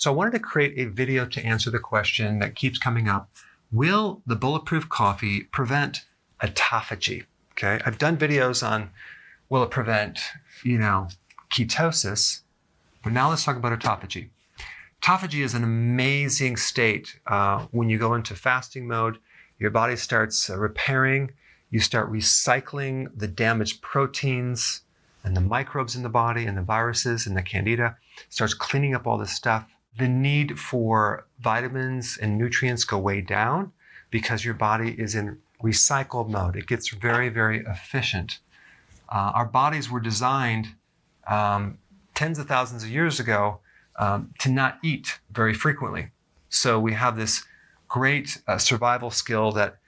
So I wanted to create a video to answer the question that keeps coming up. Will the Bulletproof Coffee prevent autophagy? Okay, I've done videos on will it prevent, ketosis, but now let's talk about autophagy. Autophagy is an amazing state. When you go into fasting mode, your body starts repairing, you start recycling the damaged proteins and the microbes in the body and the viruses and the candida, starts cleaning up all this stuff. The need for vitamins and nutrients go way down because your body is in recycled mode. It gets very, very efficient. Our bodies were designed tens of thousands of years ago to not eat very frequently. So we have this great survival skill that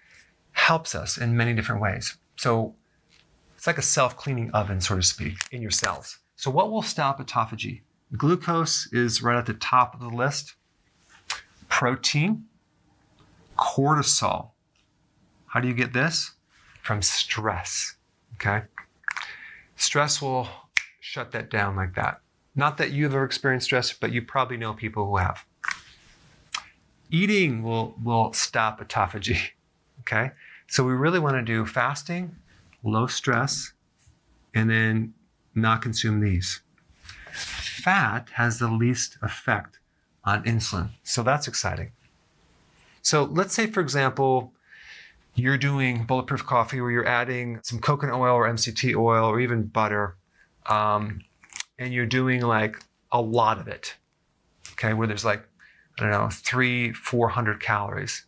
helps us in many different ways. So it's like a self-cleaning oven, so to speak, in your cells. So what will stop autophagy? Glucose is right at the top of the list. Protein, cortisol. How do you get this? From stress, okay? Stress will shut that down like that. Not that you've ever experienced stress, but you probably know people who have. Eating will stop autophagy, okay? So we really want to do fasting, low stress, and then not consume these. Fat has the least effect on insulin, so that's exciting. So let's say, for example, you're doing Bulletproof Coffee where you're adding some coconut oil or MCT oil or even butter, and you're doing like a lot of it, okay, where there's like, 300-400 calories.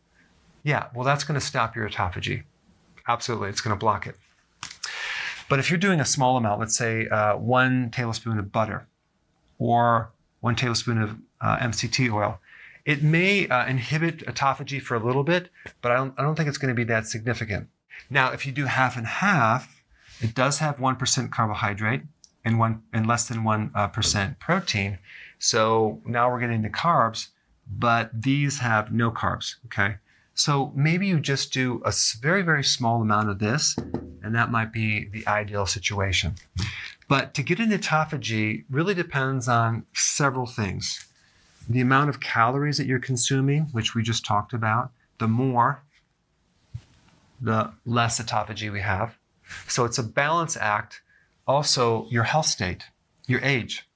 Yeah, well, that's going to stop your autophagy. Absolutely, it's going to block it. But if you're doing a small amount, let's say 1 tablespoon of butter or 1 tablespoon of MCT oil, it may inhibit autophagy for a little bit, but I don't think it's going to be that significant. Now, if you do half and half, it does have 1% carbohydrate and less than 1% protein. So now we're getting the carbs, but these have no carbs, okay? So maybe you just do a very, very small amount of this, and that might be the ideal situation. But to get into autophagy really depends on several things. The amount of calories that you're consuming, which we just talked about, the less autophagy we have. So it's a balance act. Also, your health state, your age.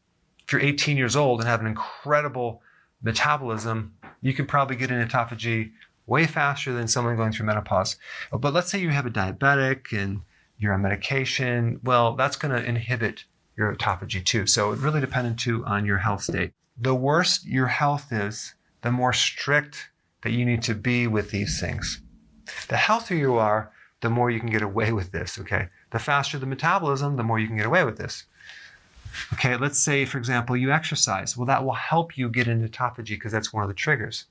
If you're 18 years old and have an incredible metabolism, you can probably get into autophagy way faster than someone going through menopause. But let's say you have a diabetic and you're on medication, well, that's going to inhibit your autophagy too. So it really depends too on your health state. The worse your health is, the more strict that you need to be with these things. The healthier you are, the more you can get away with this, okay? The faster the metabolism, the more you can get away with this. Okay, let's say, for example, you exercise. Well, that will help you get into autophagy because that's one of the triggers.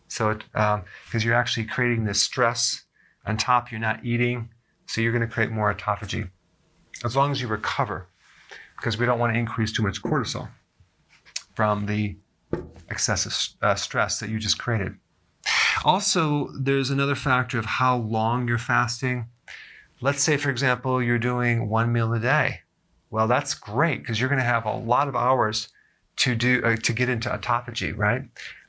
So, because you're actually creating this stress on top, you're not eating, so you're going to create more autophagy. As long as you recover, because we don't want to increase too much cortisol from the excessive stress that you just created. Also, there's another factor of how long you're fasting. Let's say, for example, you're doing 1 meal a day. Well, that's great because you're going to have a lot of hours to get into autophagy, right?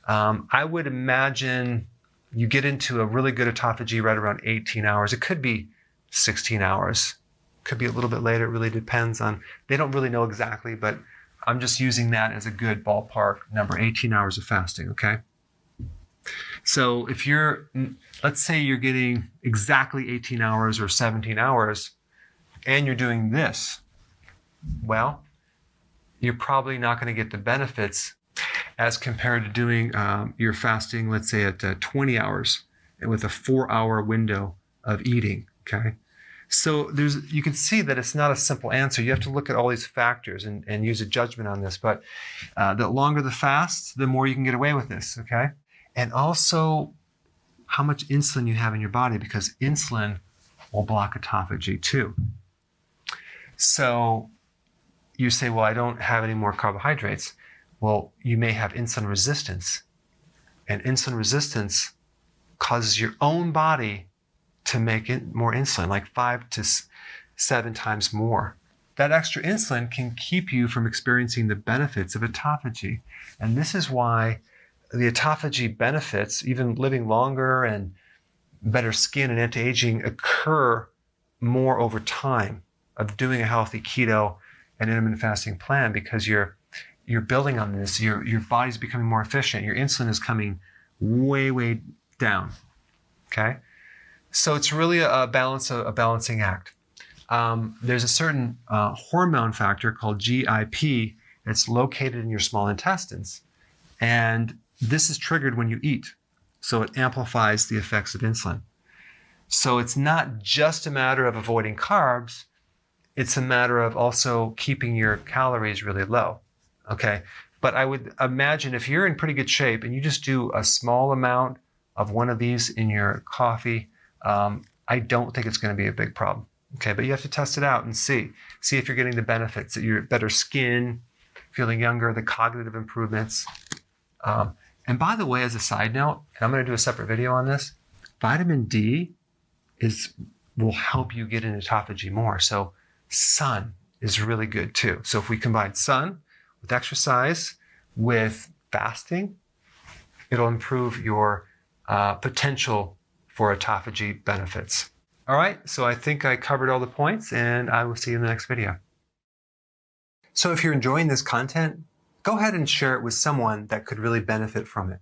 I would imagine you get into a really good autophagy right around 18 hours. It could be 16 hours. Could be a little bit later. It really depends on, they don't really know exactly, but I'm just using that as a good ballpark number, 18 hours of fasting, okay? So if let's say you're getting exactly 18 hours or 17 hours and you're doing this, well, you're probably not going to get the benefits as compared to doing your fasting, let's say at 20 hours and with a 4-hour window of eating, okay? So you can see that it's not a simple answer. You have to look at all these factors and use a judgment on this. But the longer the fast, the more you can get away with this, okay? And also how much insulin you have in your body, because insulin will block autophagy too. So you say, well, I don't have any more carbohydrates. Well, you may have insulin resistance. And insulin resistance causes your own body to make more insulin, like 5 to 7 times more that extra insulin can keep you from experiencing the benefits of autophagy. And this is why the autophagy benefits, even living longer and better skin and anti-aging, occur more over time of doing a healthy keto and intermittent fasting plan, because you're building on this. Your body's becoming more efficient. Your insulin is coming way down. Okay, so it's really a balancing act. There's a certain hormone factor called GIP that's located in your small intestines, and this is triggered when you eat. So it amplifies the effects of insulin. So it's not just a matter of avoiding carbs, it's a matter of also keeping your calories really low, okay? But I would imagine if you're in pretty good shape and you just do a small amount of one of these in your coffee, I don't think it's gonna be a big problem, okay? But you have to test it out and see if you're getting the benefits, that you're better skin, feeling younger, the cognitive improvements. And by the way, as a side note, and I'm going to do a separate video on this, vitamin D will help you get into autophagy more. So sun is really good too. So if we combine sun with exercise, with fasting, it'll improve your potential for autophagy benefits. All right, so I think I covered all the points, and I will see you in the next video. So if you're enjoying this content, go ahead and share it with someone that could really benefit from it.